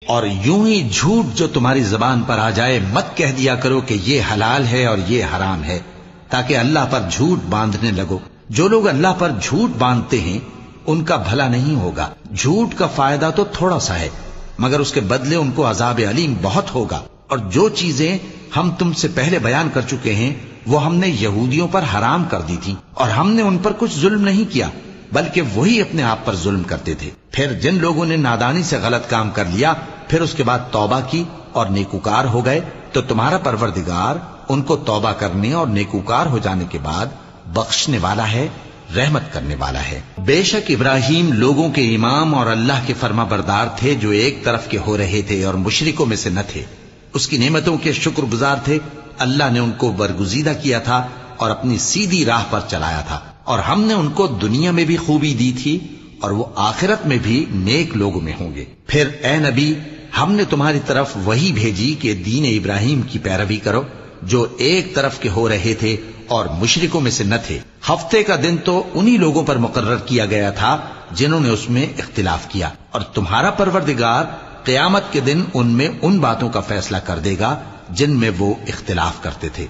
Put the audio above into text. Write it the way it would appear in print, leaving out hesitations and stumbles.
اور یوں ہی جھوٹ جو تمہاری زبان پر آ جائے مت کہہ دیا کرو کہ یہ حلال ہے اور یہ حرام ہے، تاکہ اللہ پر جھوٹ باندھنے لگو۔ جو لوگ اللہ پر جھوٹ باندھتے ہیں ان کا بھلا نہیں ہوگا۔ جھوٹ کا فائدہ تو تھوڑا سا ہے، مگر اس کے بدلے ان کو عذاب علیم بہت ہوگا۔ اور جو چیزیں ہم تم سے پہلے بیان کر چکے ہیں وہ ہم نے یہودیوں پر حرام کر دی تھی، اور ہم نے ان پر کچھ ظلم نہیں کیا بلکہ وہی اپنے آپ پر ظلم کرتے تھے۔ پھر جن لوگوں نے نادانی سے غلط کام کر لیا پھر اس کے بعد توبہ کی اور نیکوکار ہو گئے تو تمہارا پروردگار ان کو توبہ کرنے اور نیکوکار ہو جانے کے بعد بخشنے والا ہے، رحمت کرنے والا ہے۔ بے شک ابراہیم لوگوں کے امام اور اللہ کے فرما بردار تھے جو ایک طرف کے ہو رہے تھے اور مشرکوں میں سے نہ تھے۔ اس کی نعمتوں کے شکر گزار تھے۔ اللہ نے ان کو برگزیدہ کیا تھا اور اپنی سیدھی راہ پر چلایا تھا، اور ہم نے ان کو دنیا میں بھی خوبی دی تھی اور وہ آخرت میں بھی نیک لوگوں میں ہوں گے۔ پھر اے نبی ہم نے تمہاری طرف وہی بھیجی کہ دین ابراہیم کی پیروی کرو جو ایک طرف کے ہو رہے تھے اور مشرکوں میں سے نہ تھے۔ ہفتے کا دن تو انہی لوگوں پر مقرر کیا گیا تھا جنہوں نے اس میں اختلاف کیا، اور تمہارا پروردگار قیامت کے دن ان میں ان باتوں کا فیصلہ کر دے گا جن میں وہ اختلاف کرتے تھے۔